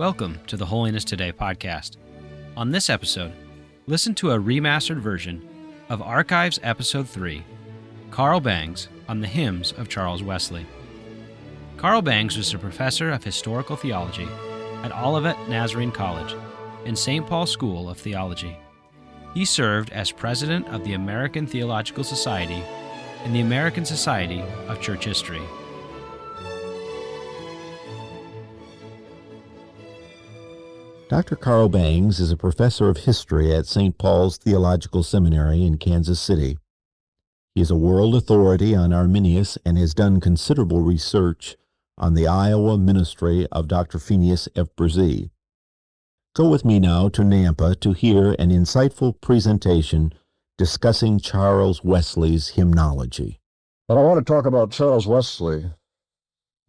Welcome to the Holiness Today podcast. On this episode, listen to a remastered version of Archives Episode 3, Carl Bangs on the Hymns of Charles Wesley. Carl Bangs was a professor of historical theology at Olivet Nazarene College and St. Paul School of Theology. He served as president of the American Theological Society and the American Society of Church History. Dr. Carl Bangs is a professor of history at St. Paul's Theological Seminary in Kansas City. He is a world authority on Arminius and has done considerable research on the Iowa ministry of Dr. Phineas F. Brzee. Go with me now to Nampa to hear an insightful presentation discussing Charles Wesley's hymnology. But I want to talk about Charles Wesley.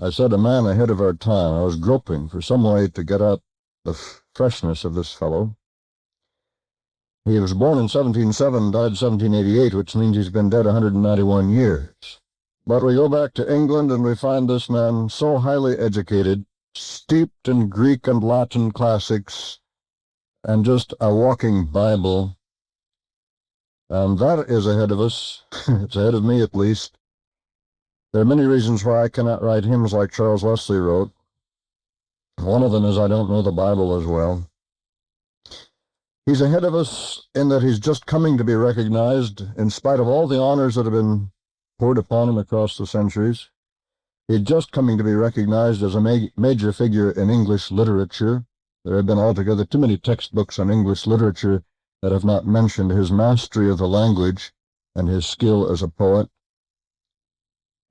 I said a man ahead of our time. I was groping for some way to get at the freshness of this fellow. He was born in 1707, died 1788, which means he's been dead 191 years. But we go back to England and we find this man so highly educated, steeped in Greek and Latin classics, and just a walking Bible. And that is ahead of us. It's ahead of me, at least. There are many reasons why I cannot write hymns like Charles Wesley wrote. One of them is I don't know the Bible as well. He's ahead of us in that he's just coming to be recognized in spite of all the honors that have been poured upon him across the centuries. He's just coming to be recognized as a major figure in English literature. There have been altogether too many textbooks on English literature that have not mentioned his mastery of the language and his skill as a poet.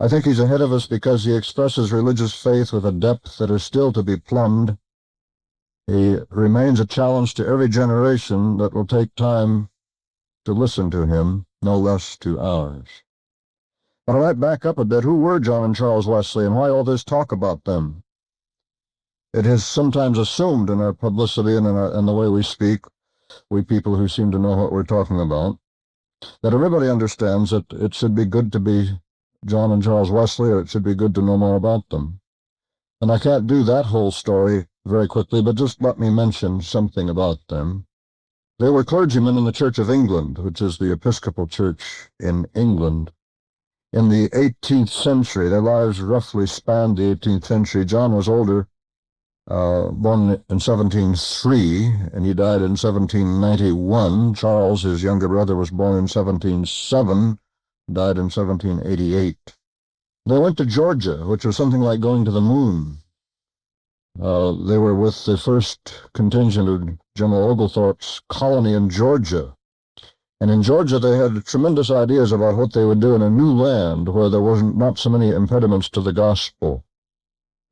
I think he's ahead of us because he expresses religious faith with a depth that is still to be plumbed. He remains a challenge to every generation that will take time to listen to him, no less to ours. But I might back up a bit. Who were John and Charles Wesley, and why all this talk about them? It is sometimes assumed in our publicity and in the way we speak, we people who seem to know what we're talking about, that everybody understands that it should be good to be John and Charles Wesley, or it should be good to know more about them. And I can't do that whole story very quickly, but just let me mention something about them. They were clergymen in the Church of England, which is the Episcopal Church in England. In the 18th century, their lives roughly spanned the 18th century. John was older, born in 1703, and he died in 1791. Charles, his younger brother, was born in 1707, died in 1788. They went to Georgia, which was something like going to the moon. They were with the first contingent of General Oglethorpe's colony in Georgia. And in Georgia, they had tremendous ideas about what they would do in a new land where there wasn't not so many impediments to the gospel.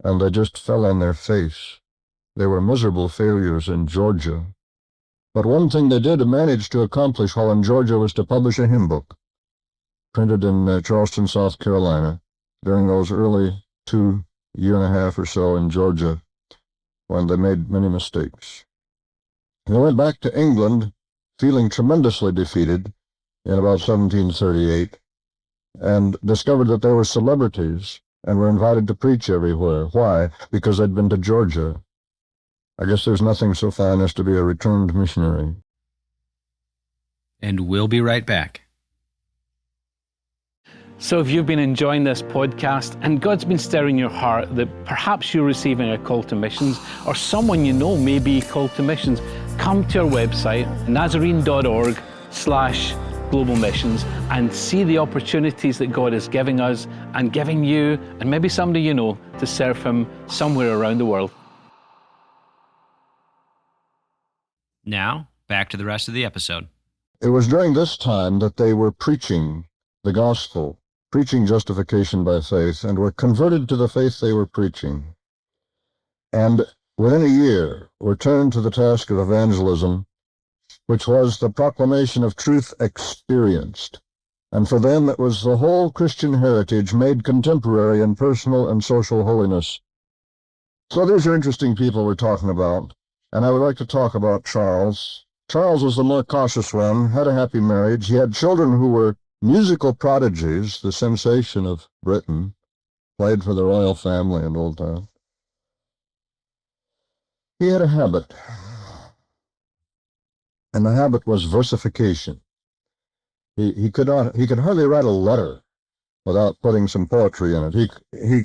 And they just fell on their face. They were miserable failures in Georgia. But one thing they did manage to accomplish while in Georgia was to publish a hymn book, printed in Charleston, South Carolina, during those early 2 years and a half or so in Georgia, when they made many mistakes. They went back to England, feeling tremendously defeated in about 1738, and discovered that there were celebrities and were invited to preach everywhere. Why? Because they'd been to Georgia. I guess there's nothing so fine as to be a returned missionary. And we'll be right back. So if you've been enjoying this podcast and God's been stirring your heart that perhaps you're receiving a call to missions, or someone you know may be called to missions, come to our website, nazarene.org/global missions, and see the opportunities that God is giving us and giving you, and maybe somebody you know, to serve Him somewhere around the world. Now, back to the rest of the episode. It was during this time that they were preaching the gospel, preaching justification by faith, and were converted to the faith they were preaching. And within a year were turned to the task of evangelism, which was the proclamation of truth experienced. And for them it was the whole Christian heritage made contemporary in personal and social holiness. So these are interesting people we're talking about, and I would like to talk about Charles. Charles was the more cautious one, had a happy marriage. He had children who were musical prodigies, the sensation of Britain, played for the royal family in old times. He had a habit, and the habit was versification. He could hardly write a letter without putting some poetry in it.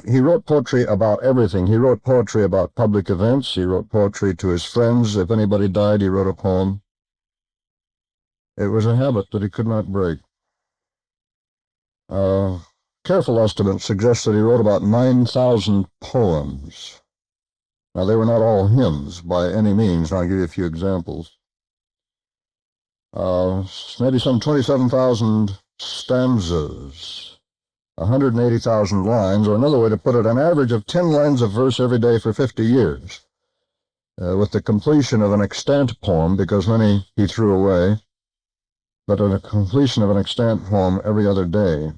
He wrote poetry about everything. He wrote poetry about public events. He wrote poetry to his friends. If anybody died, he wrote a poem. It was a habit that he could not break. Careful estimates suggest that he wrote about 9,000 poems. Now, they were not all hymns by any means. I'll give you a few examples. Maybe some 27,000 stanzas, 180,000 lines, or another way to put it, an average of 10 lines of verse every day for 50 years, with the completion of an extant poem, because many he threw away, but a completion of an extant poem every other day.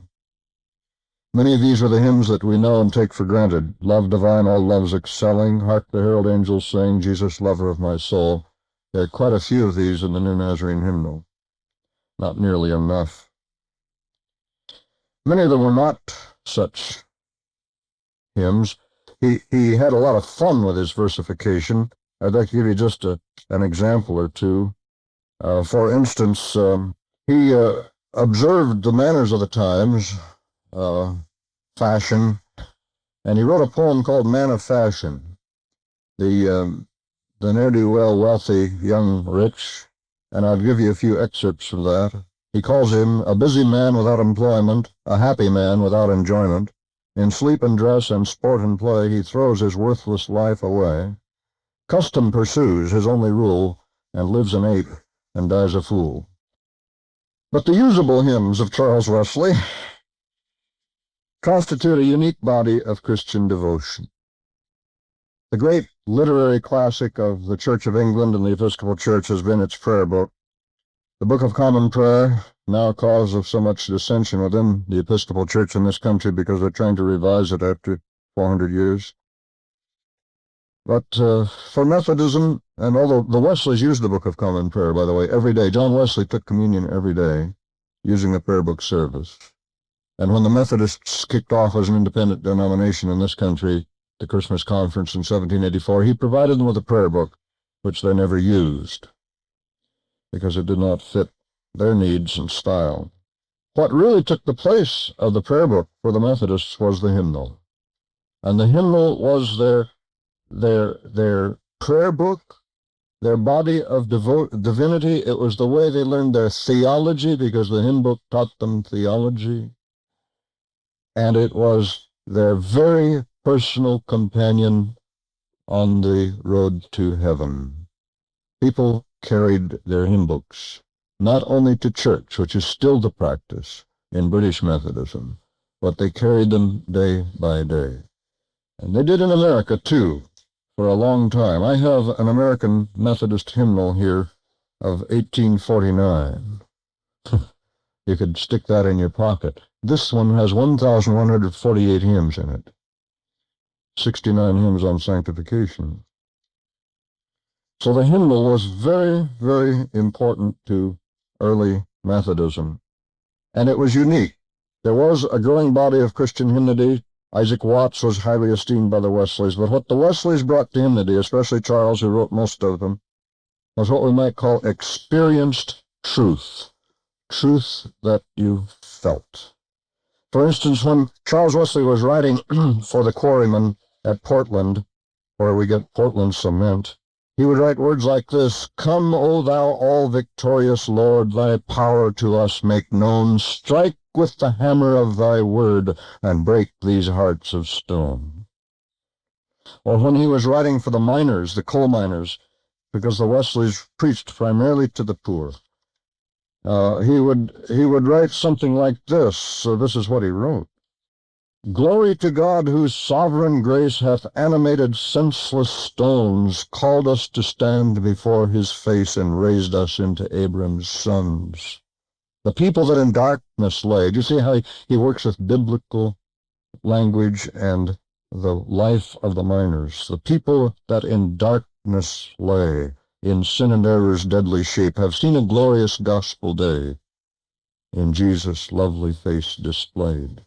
Many of these are the hymns that we know and take for granted. Love divine, all loves excelling, hark the herald angels sing, Jesus, lover of my soul. There are quite a few of these in the New Nazarene hymnal. Not nearly enough. Many of them were not such hymns. He had a lot of fun with his versification. I'd like to give you just an example or two. For instance, he observed the manners of the times, fashion, and he wrote a poem called Man of Fashion. The ne'er-do-well wealthy young rich, and I'll give you a few excerpts from that. He calls him a busy man without employment, a happy man without enjoyment. In sleep and dress and sport and play he throws his worthless life away. Custom pursues his only rule, and lives an ape and dies a fool. But the usable hymns of Charles Wesley constitute a unique body of Christian devotion. The great literary classic of the Church of England and the Episcopal Church has been its prayer book. The Book of Common Prayer, now a cause of so much dissension within the Episcopal Church in this country because they're trying to revise it after 400 years. But for Methodism, and although the Wesleys used the Book of Common Prayer, by the way, every day, John Wesley took communion every day using the prayer book service. And when the Methodists kicked off as an independent denomination in this country, the Christmas conference in 1784, he provided them with a prayer book, which they never used, because it did not fit their needs and style. What really took the place of the prayer book for the Methodists was the hymnal. And the hymnal was their prayer book, their body of divinity. It was the way they learned their theology, because the hymn book taught them theology. And it was their very personal companion on the road to heaven. People carried their hymn books, not only to church, which is still the practice in British Methodism, but they carried them day by day. And they did in America, too, for a long time. I have an American Methodist hymnal here of 1849. You could stick that in your pocket. This one has 1,148 hymns in it, 69 hymns on sanctification. So the hymnal was very, very important to early Methodism, and it was unique. There was a growing body of Christian hymnody. Isaac Watts was highly esteemed by the Wesleys, but what the Wesleys brought to hymnody, especially Charles, who wrote most of them, was what we might call experienced truth, truth that you felt. For instance, when Charles Wesley was writing for the quarrymen at Portland, where we get Portland cement, he would write words like this: "Come, O thou all-victorious Lord, thy power to us make known. Strike with the hammer of thy word, and break these hearts of stone." Or when he was writing for the miners, the coal miners, because the Wesleys preached primarily to the poor, he would write something like this. So this is what he wrote: "Glory to God, whose sovereign grace hath animated senseless stones, called us to stand before his face, and raised us into Abram's sons. The people that in darkness lay." Do you see how he works with biblical language and the life of the miners? The people that in darkness lay, in sin and error's deadly shape, have seen a glorious gospel day, in Jesus' lovely face displayed.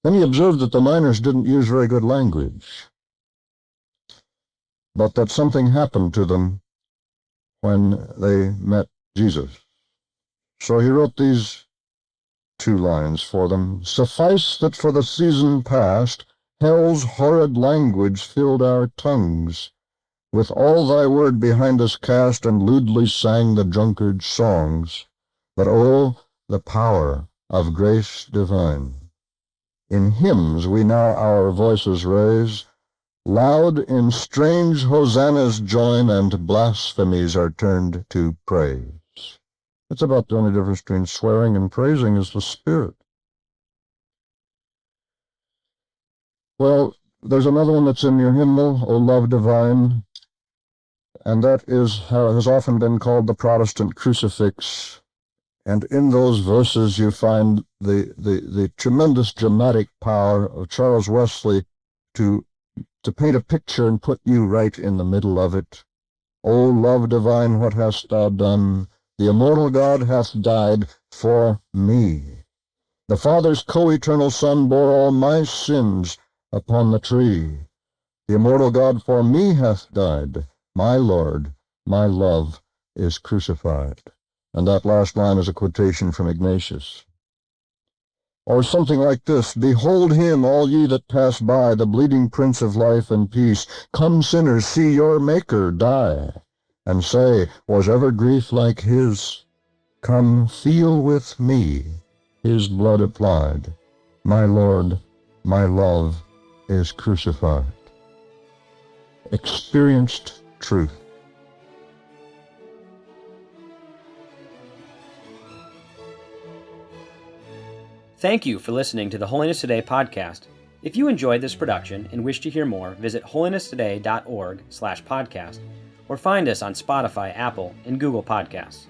Then he observed that the miners didn't use very good language. but that something happened to them when they met Jesus. So he wrote these 2 lines for them. Suffice that for the season past, hell's horrid language filled our tongues. With all thy word behind us cast, and lewdly sang the drunkard's songs. But oh, the power of grace divine! In hymns we now our voices raise, loud in strange hosannas join, and blasphemies are turned to praise. It's about the only difference between swearing and praising is the Spirit. Well, there's another one that's in your hymnal, O Love Divine, and that has often been called the Protestant crucifix. And in those verses you find the tremendous dramatic power of Charles Wesley to paint a picture and put you right in the middle of it. O love divine, what hast thou done? The immortal God hath died for me. The Father's co-eternal Son bore all my sins upon the tree. The immortal God for me hath died. My Lord, my love is crucified. And that last line is a quotation from Ignatius. Or something like this, Behold him, all ye that pass by, the bleeding Prince of life and peace. Come, sinners, see your Maker die, and say, was ever grief like his? Come, feel with me his blood applied. My Lord, my love is crucified. Experienced truth. Thank you for listening to the Holiness Today podcast. If you enjoyed this production and wish to hear more, visit holinesstoday.org/podcast or find us on Spotify, Apple, and Google Podcasts.